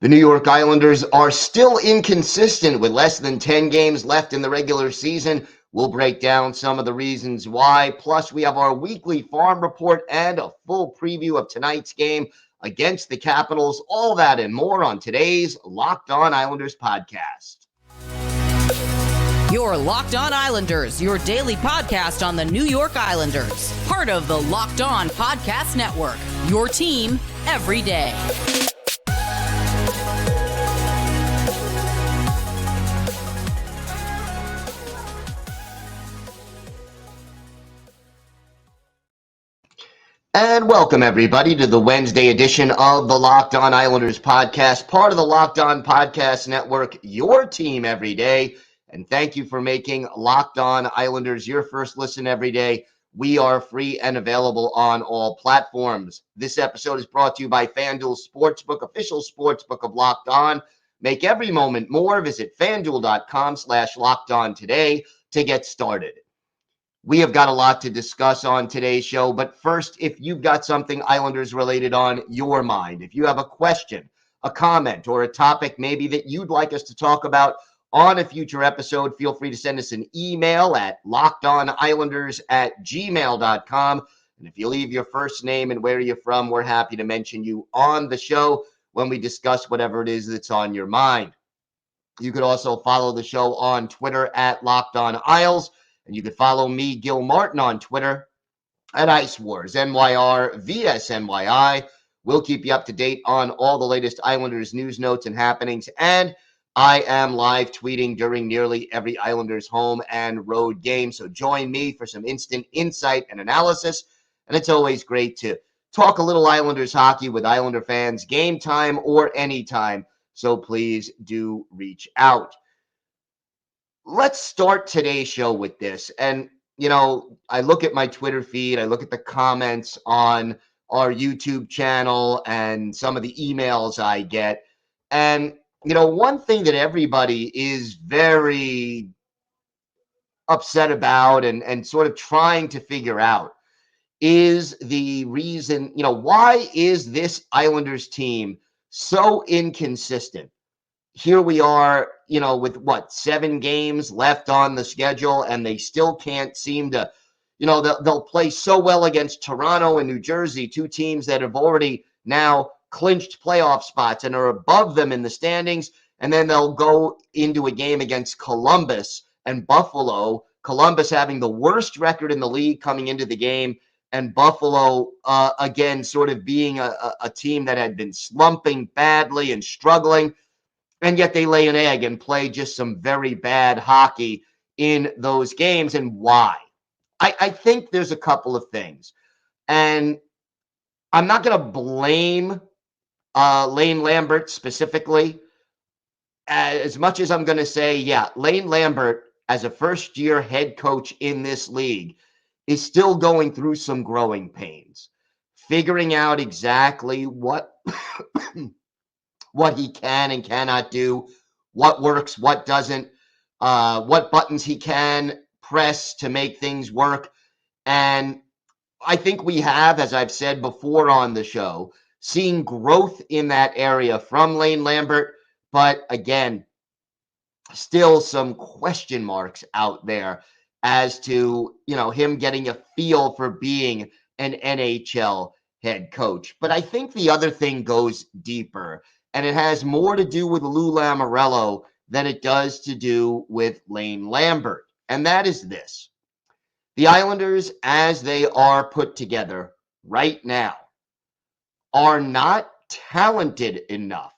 The New York Islanders are still inconsistent with less than 10 games left in the regular season. We'll break down some of the reasons why. Plus, we have our weekly farm report and a full preview of tonight's game against the Capitals. All that and more on today's Locked On Islanders podcast. Your Locked On Islanders, your daily podcast on the New York Islanders. Part of the Locked On Podcast Network, your team every day. And welcome, everybody, to the Wednesday edition of the Locked On Islanders podcast, part of the Locked On Podcast Network, your team every day. And thank you for making Locked On Islanders your first listen every day. We are free and available on all platforms. This episode is brought to you by FanDuel Sportsbook, official sportsbook of Locked On. Make every moment more. Visit FanDuel.com/LockedOn today to get started. We have got a lot to discuss on today's show, but first, if you've got something Islanders related on your mind, if you have a question, a comment, or a topic maybe that you'd like us to talk about on a future episode, feel free to send us an email at lockedonislanders@gmail.com. And if you leave your first name and where you're from, we're happy to mention you on the show when we discuss whatever it is that's on your mind. You could also follow the show on Twitter at Locked On Isles. And you can follow me, Gil Martin, on Twitter at Ice Wars, NYR, VSNYI. We'll keep you up to date on all the latest Islanders news, notes, and happenings. And I am live tweeting during nearly every Islanders home and road game. So join me for some instant insight and analysis. And it's always great to talk a little Islanders hockey with Islander fans, game time or anytime. So please do reach out. Let's start today's show with this. And, I look at my Twitter feed, I look at the comments on our YouTube channel and some of the emails I get. And, one thing that everybody is very upset about and sort of trying to figure out is the reason, why is this Islanders team so inconsistent? Here we are, with 7 games left on the schedule, and they still can't seem to, they'll play so well against Toronto and New Jersey, 2 teams that have already now clinched playoff spots and are above them in the standings. And then they'll go into a game against Columbus and Buffalo, Columbus having the worst record in the league coming into the game, and Buffalo, again, sort of being a team that had been slumping badly and struggling. And yet they lay an egg and play just some very bad hockey in those games. And why? I think there's a couple of things. And I'm not going to blame Lane Lambert specifically as much as I'm going to say, yeah, Lane Lambert, as a first-year head coach in this league, is still going through some growing pains, figuring out exactly what he can and cannot do, what works, what doesn't, what buttons he can press to make things work. And I think we have, as I've said before on the show, seen growth in that area from Lane Lambert. But again, still some question marks out there as to, him getting a feel for being an NHL head coach. But I think the other thing goes deeper. And it has more to do with Lou Lamoriello than it does to do with Lane Lambert. And that is this. The Islanders, as they are put together right now, are not talented enough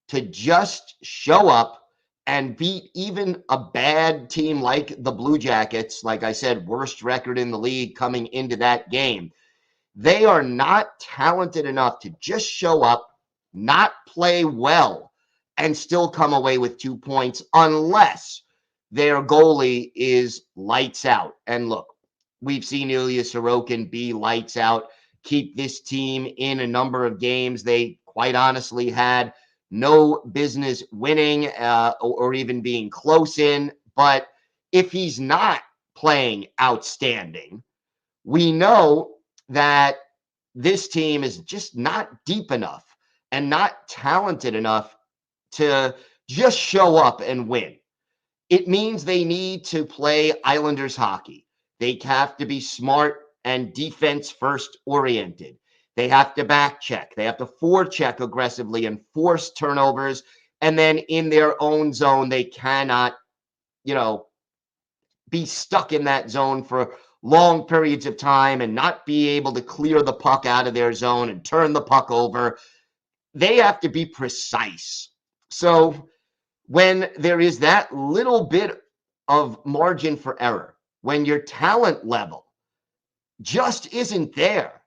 to just show up and beat even a bad team like the Blue Jackets. Like I said, worst record in the league coming into that game. They are not talented enough to just show up, not play well, and still come away with 2 points unless their goalie is lights out. And look, we've seen Ilya Sorokin be lights out, keep this team in a number of games they quite honestly had no business winning or even being close in. But if he's not playing outstanding, we know that this team is just not deep enough and not talented enough to just show up and win. It means they need to play Islanders hockey. They have to be smart and defense first oriented. They have to back check. They have to forecheck aggressively and force turnovers. And then in their own zone, they cannot, be stuck in that zone for long periods of time and not be able to clear the puck out of their zone and turn the puck over. They have to be precise. So when there is that little bit of margin for error, when your talent level just isn't there,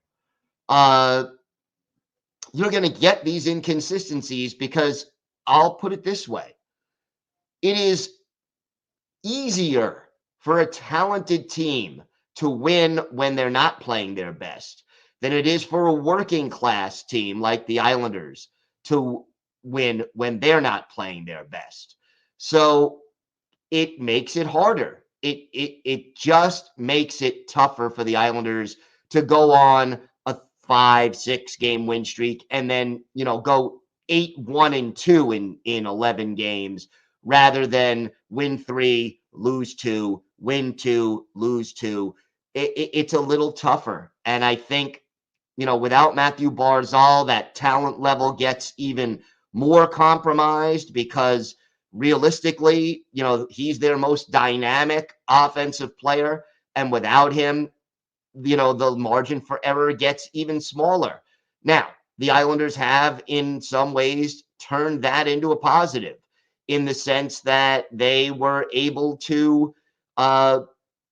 you're going to get these inconsistencies because I'll put it this way. It is easier for a talented team to win when they're not playing their best than it is for a working class team like the Islanders to win when they're not playing their best. So it makes it harder. It just makes it tougher for the Islanders to go on a 5-6 game win streak and then, go 8-1-2 in 11 games rather than win 3, lose 2, win 2, lose 2. It's a little tougher. And I think, without Matthew Barzal, that talent level gets even more compromised because realistically, he's their most dynamic offensive player. And without him, the margin for error gets even smaller. Now, the Islanders have in some ways turned that into a positive in the sense that they were able to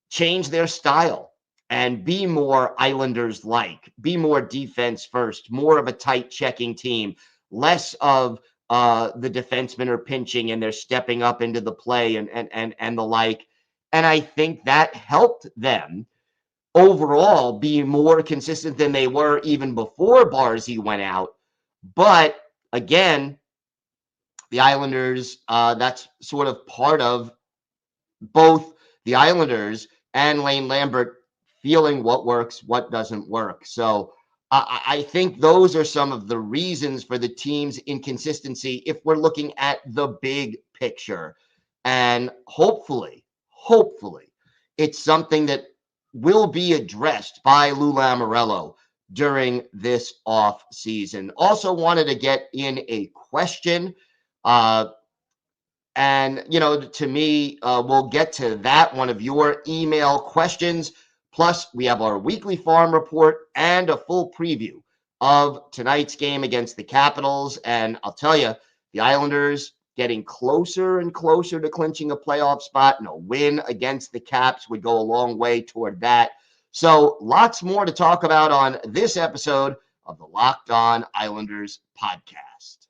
change their style and be more Islanders-like, be more defense first, more of a tight checking team, less of the defensemen are pinching and they're stepping up into the play and the like. And I think that helped them overall be more consistent than they were even before Barzy went out. But again, the Islanders, that's sort of part of both the Islanders and Lane Lambert feeling what works, what doesn't work. So I think those are some of the reasons for the team's inconsistency if we're looking at the big picture. And hopefully, it's something that will be addressed by Lou Lamoriello during this off season. Also wanted to get in a question. And, to me, we'll get to that, one of your email questions. Plus, we have our weekly farm report and a full preview of tonight's game against the Capitals. And I'll tell you, the Islanders getting closer and closer to clinching a playoff spot, and a win against the Caps would go a long way toward that. So lots more to talk about on this episode of the Locked On Islanders podcast.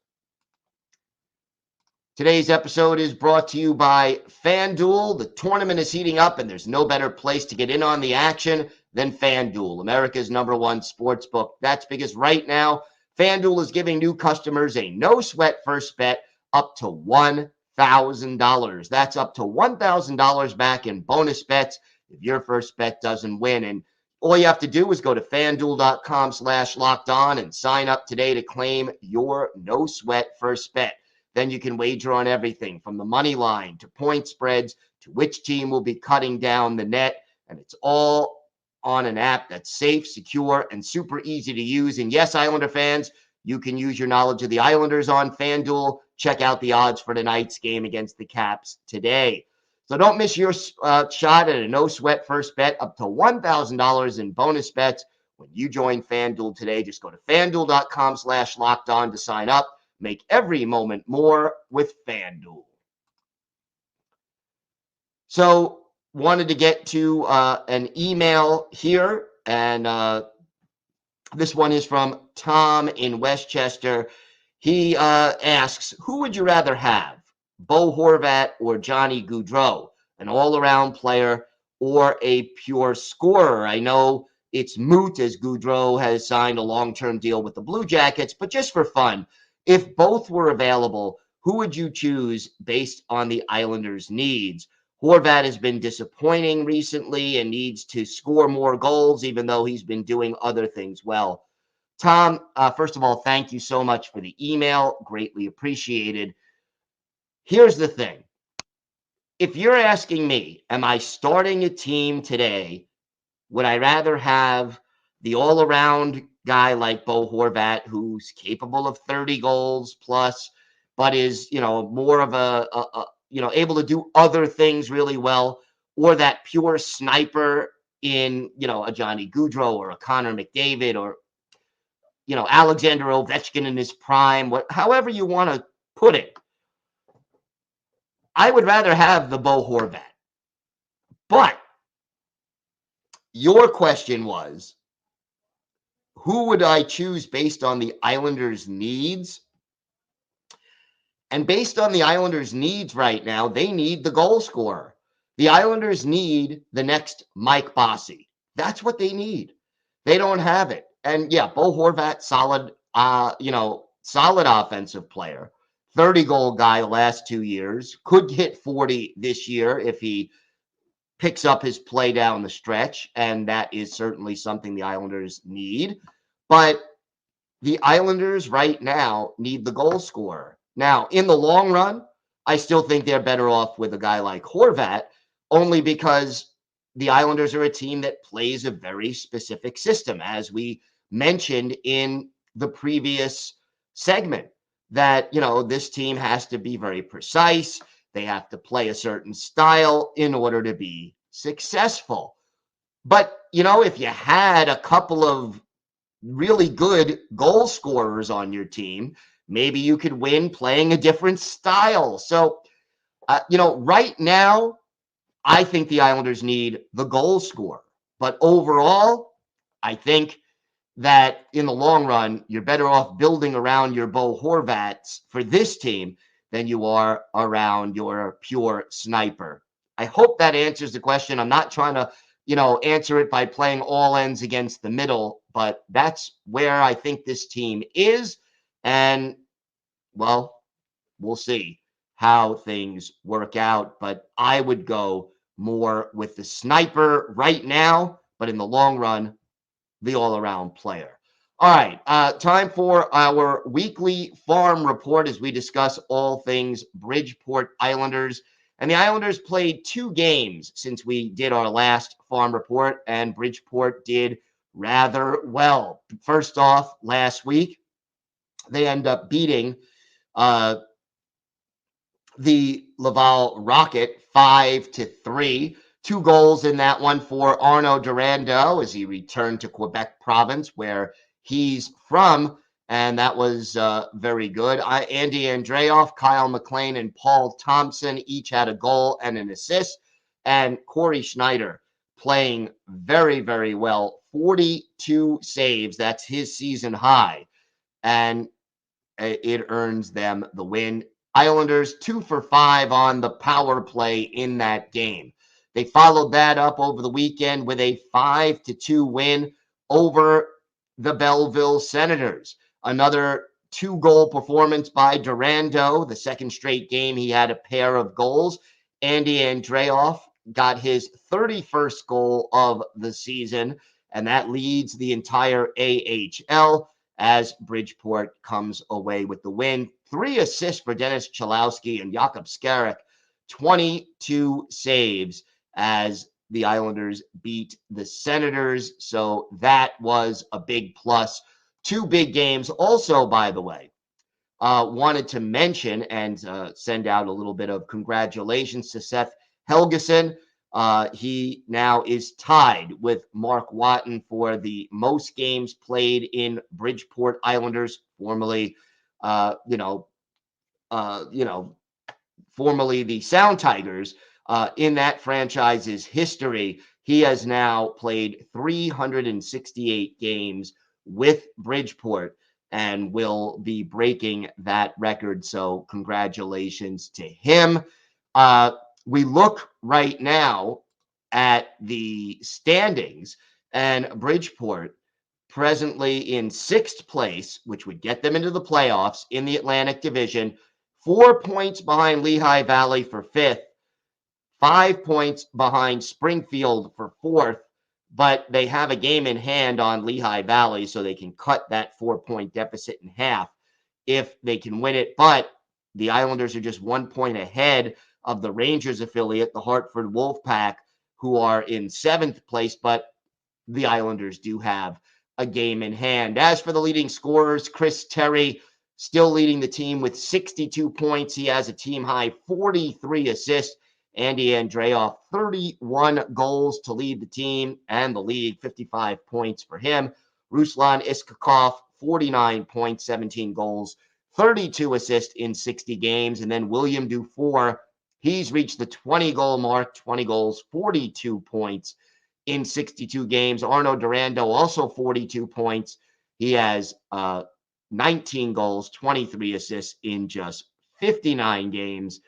Today's episode is brought to you by FanDuel. The tournament is heating up, and there's no better place to get in on the action than FanDuel, America's #1 sports book. That's because right now, FanDuel is giving new customers a no-sweat first bet up to $1,000. That's up to $1,000 back in bonus bets if your first bet doesn't win. And all you have to do is go to FanDuel.com/lockedon and sign up today to claim your no-sweat first bet. Then you can wager on everything from the money line to point spreads to which team will be cutting down the net. And it's all on an app that's safe, secure, and super easy to use. And yes, Islander fans, you can use your knowledge of the Islanders on FanDuel. Check out the odds for tonight's game against the Caps today. So don't miss your shot at a no-sweat first bet up to $1,000 in bonus bets when you join FanDuel today. Just go to FanDuel.com/lockedon to sign up. Make every moment more with FanDuel. So wanted to get to an email here, and this one is from Tom in Westchester. He asks, who would you rather have, Bo Horvat or Johnny Gaudreau, an all-around player or a pure scorer? I know it's moot as Gaudreau has signed a long-term deal with the Blue Jackets, but just for fun, if both were available, who would you choose based on the Islanders' needs? Horvat has been disappointing recently and needs to score more goals, even though he's been doing other things well. Tom, first of all, thank you so much for the email. Greatly appreciated. Here's the thing. If you're asking me, am I starting a team today? Would I rather have the all around guy like Bo Horvat, who's capable of 30 goals plus, but is, more of able to do other things really well, or that pure sniper in, a Johnny Gaudreau or a Connor McDavid or, Alexander Ovechkin in his prime, however you want to put it? I would rather have the Bo Horvat. But your question was, who would I choose based on the Islanders' needs? And based on the Islanders' needs right now, they need the goal scorer. The Islanders need the next Mike Bossy. That's what they need. They don't have it. And yeah, Bo Horvat, solid offensive player. 30-goal guy the last 2 years. Could hit 40 this year if he picks up his play down the stretch. And that is certainly something the Islanders need. But the Islanders right now need the goal scorer. Now, in the long run, I still think they're better off with a guy like Horvat, only because the Islanders are a team that plays a very specific system, as we mentioned in the previous segment, that, this team has to be very precise. They have to play a certain style in order to be successful. But, if you had a couple of really good goal scorers on your team, maybe you could win playing a different style. So, right now, I think the Islanders need the goal scorer. But overall, I think that in the long run, you're better off building around your Bo Horvats for this team than you are around your pure sniper. I hope that answers the question. I'm not trying to, answer it by playing all ends against the middle, but that's where I think this team is. And, well, we'll see how things work out. But I would go more with the sniper right now, but in the long run, the all-around player. All right, time for our weekly farm report as we discuss all things Bridgeport Islanders. And the Islanders played 2 games since we did our last farm report, and Bridgeport did rather well. First off, last week, they end up beating uh, the Laval Rocket 5-3. 2 goals in that one for Arnaud Durando as he returned to Quebec province, where he's from, and that was very good. Andy Andreoff, Kyle McLean, and Paul Thompson each had a goal and an assist, and Corey Schneider playing very, very well. 42 saves. That's his season high, and it earns them the win. Islanders 2 for 5 on the power play in that game. They followed that up over the weekend with a 5-2 win over the Belleville Senators. Another 2-goal performance by Durando. The second straight game he had a pair of goals. Andy Andreoff got his 31st goal of the season, and that leads the entire AHL as Bridgeport comes away with the win. 3 assists for Dennis Chalowski and Jakub Skarek, 22 saves as the Islanders beat the Senators. So that was a big plus. 2 big games. Also, by the way, wanted to mention and send out a little bit of congratulations to Seth Helgeson. He now is tied with Mark Watton for the most games played in Bridgeport Islanders, formerly, formerly the Sound Tigers. In that franchise's history, he has now played 368 games with Bridgeport and will be breaking that record. So congratulations to him. We look right now at the standings, and Bridgeport presently in 6th place, which would get them into the playoffs in the Atlantic Division, 4 points behind Lehigh Valley for 5th, 5 points behind Springfield for 4th, but they have a game in hand on Lehigh Valley, so they can cut that 4-point deficit in half if they can win it. But the Islanders are just 1 point ahead of the Rangers affiliate, the Hartford Wolfpack, who are in 7th place, but the Islanders do have a game in hand. As for the leading scorers, Chris Terry still leading the team with 62 points. He has a team high 43 assists. Andy Andreoff, 31 goals to lead the team and the league, 55 points for him. Ruslan Iskakov, 49 points, 17 goals, 32 assists in 60 games. And then William Dufour, he's reached the 20-goal mark, 20 goals, 42 points in 62 games. Arno Durando, also 42 points. He has 19 goals, 23 assists in just 59 games.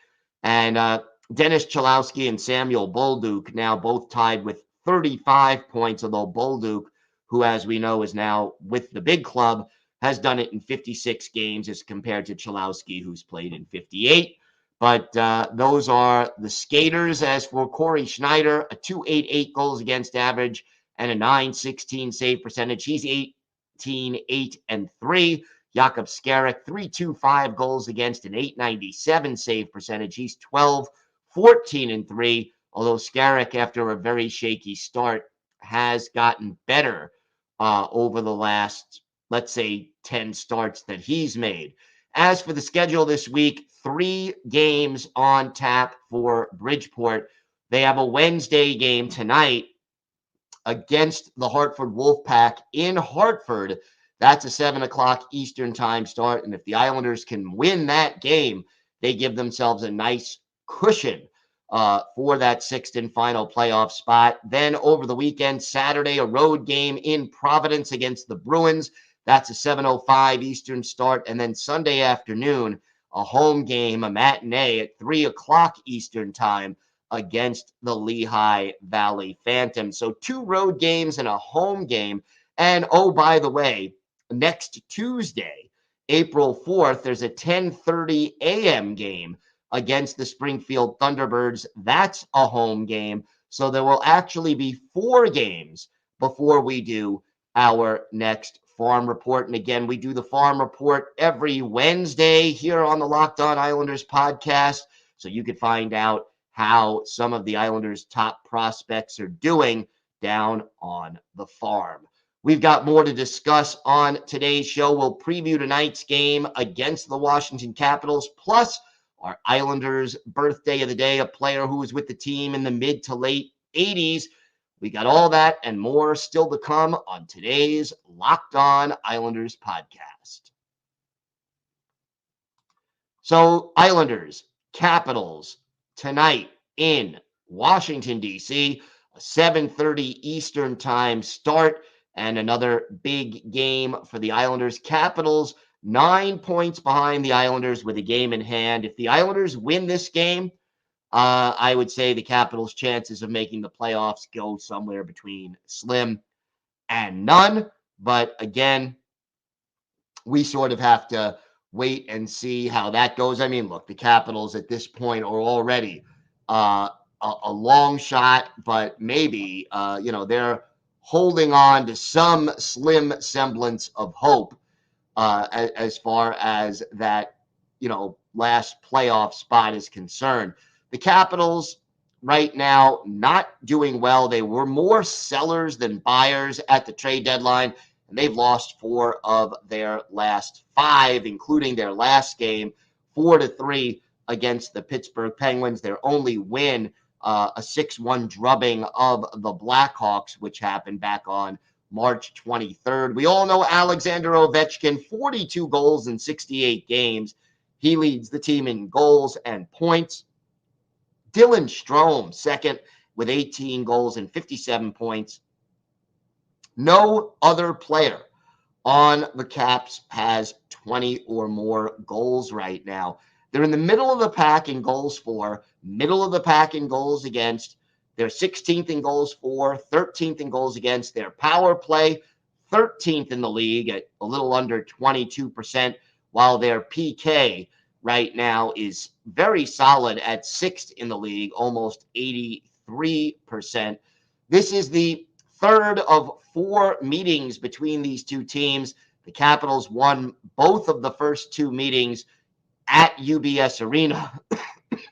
And Dennis Chalowski and Samuel Bolduc now both tied with 35 points, although Bolduc, who, as we know, is now with the big club, has done it in 56 games as compared to Chalowski, who's played in 58. But those are the skaters. As for Corey Schneider, a 2.88 goals against average and a 9.16 save percentage. He's 18-8-3. Jakub Skarek, 3.25 goals against an 8.97 save percentage. He's 12-14-3. Although Skarek, after a very shaky start, has gotten better over the last, let's say, 10 starts that he's made. As for the schedule this week, 3 games on tap for Bridgeport. They have a Wednesday game tonight against the Hartford Wolfpack in Hartford. That's a 7 o'clock Eastern time start. And if the Islanders can win that game, they give themselves a nice cushion for that 6th and final playoff spot. Then over the weekend, Saturday, a road game in Providence against the Bruins. That's a 7:05 Eastern start. And then Sunday afternoon, a home game, a matinee at 3 o'clock Eastern time against the Lehigh Valley Phantoms. So 2 road games and a home game. And oh, by the way, next Tuesday, April 4th, there's a 10:30 a.m. game against the Springfield Thunderbirds. That's a home game. So there will actually be 4 games before we do our next Farm Report. And again, we do the Farm Report every Wednesday here on the Locked On Islanders podcast. So you could find out how some of the Islanders' top prospects are doing down on the farm. We've got more to discuss on today's show. We'll preview tonight's game against the Washington Capitals, plus our Islanders' birthday of the day, a player who was with the team in the mid to late 80s. We got all that and more still to come on today's Locked On Islanders podcast. So, Islanders, Capitals, tonight in Washington, D.C., a 7:30 Eastern time start, and another big game for the Islanders. Capitals, 9 points behind the Islanders with a game in hand. If the Islanders win this game, I would say the Capitals' chances of making the playoffs go somewhere between slim and none. But again, we sort of have to wait and see how that goes. I mean, look, the Capitals at this point are already a long shot, but maybe, they're holding on to some slim semblance of hope as far as that, last playoff spot is concerned. The Capitals right now not doing well. They were more sellers than buyers at the trade deadline, and they've lost 4 of their last 5, including their last game, 4-3 against the Pittsburgh Penguins. Their only win, a 6-1 drubbing of the Blackhawks, which happened back on March 23rd. We all know Alexander Ovechkin, 42 goals in 68 games. He leads the team in goals and points. Dylan Strome, second with 18 goals and 57 points. No other player on the Caps has 20 or more goals right now. They're in the middle of the pack in goals for, middle of the pack in goals against. They're 16th in goals for, 13th in goals against. Their power play, 13th in the league at a little under 22%, while their PK right now is very solid at 6th in the league, almost 83%. This is the third of 4 meetings between these two teams. The Capitals won both of the first 2 meetings at UBS Arena,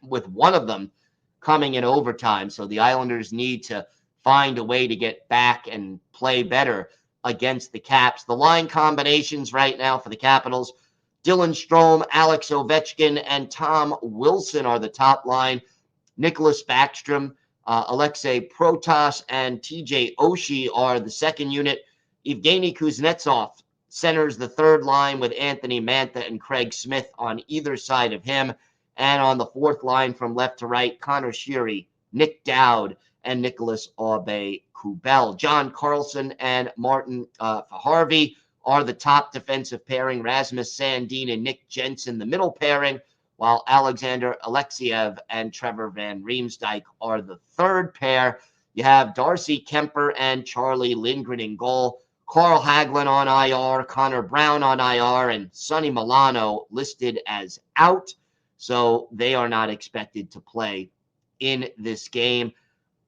with one of them coming in overtime. So the Islanders need to find a way to get back and play better against the Caps. The line combinations right now for the Capitals: Dylan Strome, Alex Ovechkin, and Tom Wilson are the top line. Nicholas Backstrom, Alexei Protas, and TJ Oshie are the second unit. Evgeny Kuznetsov centers the third line with Anthony Mantha and Craig Smith on either side of him. And on the fourth line from left to right, Connor Sheary, Nick Dowd, and Nicholas Aube-Kubel. John Carlson and Martin Fajarvi are the top defensive pairing. Rasmus Sandin and Nick Jensen, the middle pairing, while Alexander Alexiev and Trevor Van Riemsdyk are the third pair. You have Darcy Kemper and Charlie Lindgren in goal. Carl Hagelin on IR, Connor Brown on IR, and Sonny Milano listed as out. So they are not expected to play in this game.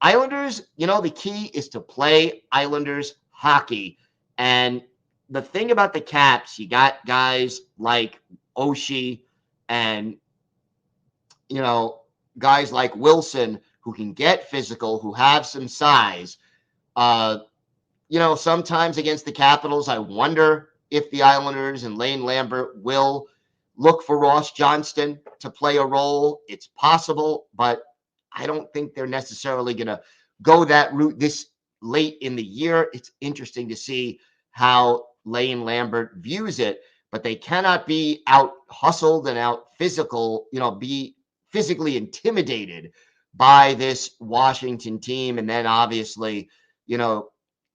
Islanders, the key is to play Islanders hockey. And the thing about the Caps, you got guys like Oshie and, guys like Wilson who can get physical, who have some size. Sometimes against the Capitals, I wonder if the Islanders and Lane Lambert will look for Ross Johnston to play a role. It's possible, but I don't think they're necessarily going to go that route this late in the year. It's interesting to see how Lane Lambert views it, but they cannot be out hustled and out physical, be physically intimidated by this Washington team. And then obviously,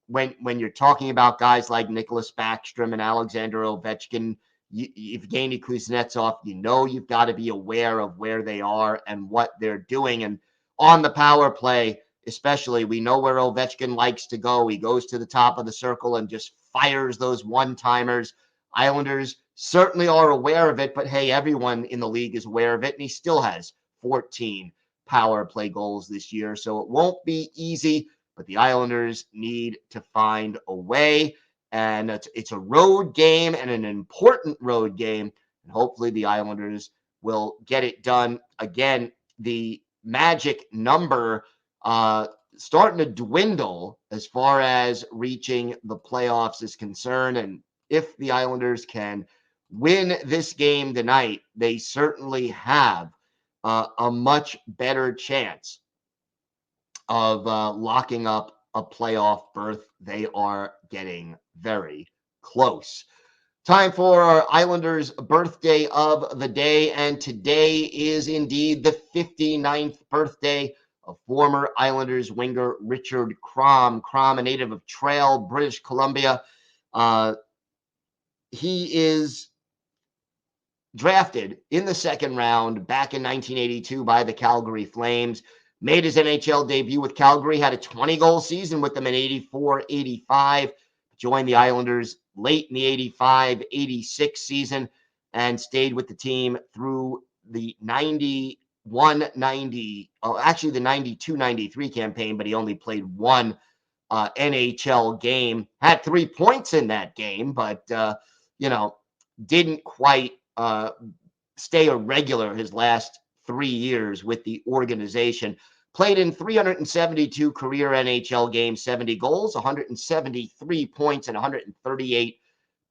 when you're talking about guys like Nicholas Backstrom and Alexander Ovechkin, Evgeny Kuznetsov, you've got to be aware of where they are and what they're doing. And on the power play, especially, we know where Ovechkin likes to go. He goes to the top of the circle and just fires those one-timers. Islanders certainly are aware of it, but hey, everyone in the league is aware of it, and he still has 14 power play goals this year. So it won't be easy, but the Islanders need to find a way. And it's a road game and an important road game. And hopefully the Islanders will get it done. Again, the magic number starting to dwindle as far as reaching the playoffs is concerned. And if the Islanders can win this game tonight, they certainly have a much better chance of locking up a playoff berth. They are getting very close. Time for our Islanders birthday of the day, and today is indeed the 59th birthday of former Islanders winger Richard Crom. Crom, a native of Trail, British Columbia. He is drafted in the second round back in 1982 by the Calgary Flames. Made his NHL debut with Calgary, had a 20-goal season with them in 84-85. Joined the Islanders late in the 85-86 season and stayed with the team through the 92-93 campaign, but he only played one NHL game. Had 3 points in that game, but, didn't quite stay a regular his last 3 years with the organization. Played in 372 career NHL games, 70 goals, 173 points, and 138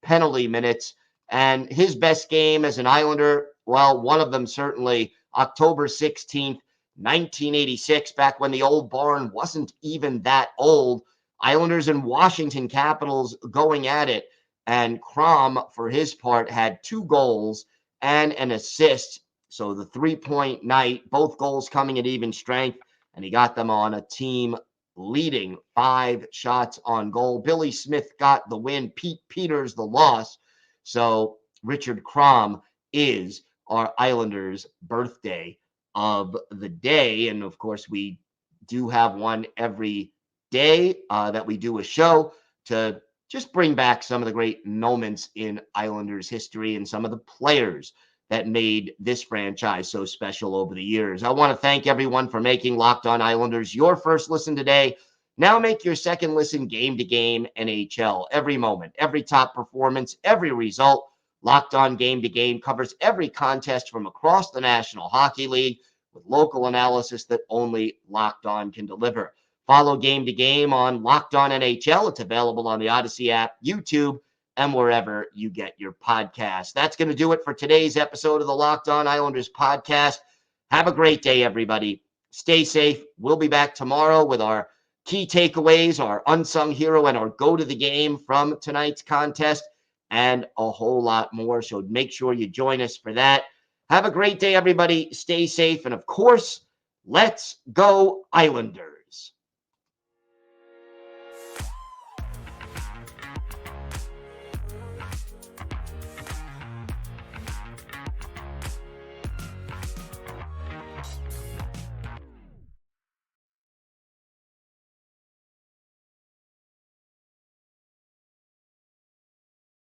penalty minutes. And his best game as an Islander, well, one of them certainly October 16th, 1986, back when the old barn wasn't even that old. Islanders and Washington Capitals going at it. And Crom, for his part, had 2 goals and an assist. So the 3-point night, both goals coming at even strength, and he got them on a team leading 5 shots on goal. Billy Smith got the win, Pete Peters the loss. So Richard Crom is our Islanders' birthday of the day. And of course, we do have one every day that we do a show to just bring back some of the great moments in Islanders history and some of the players that made this franchise so special over the years. I want to thank everyone for making Locked On Islanders your first listen today. Now make your second listen Game to Game NHL. Every moment, every top performance, every result. Locked On Game to Game covers every contest from across the National Hockey League with local analysis that only Locked On can deliver. Follow Game to Game on Locked On NHL. It's available on the Odyssey app, YouTube, and wherever you get your podcasts. That's going to do it for today's episode of the Locked On Islanders podcast. Have a great day, everybody. Stay safe. We'll be back tomorrow with our key takeaways, our unsung hero, and our go to the game from tonight's contest, and a whole lot more. So make sure you join us for that. Have a great day, everybody. Stay safe. And of course, let's go Islanders.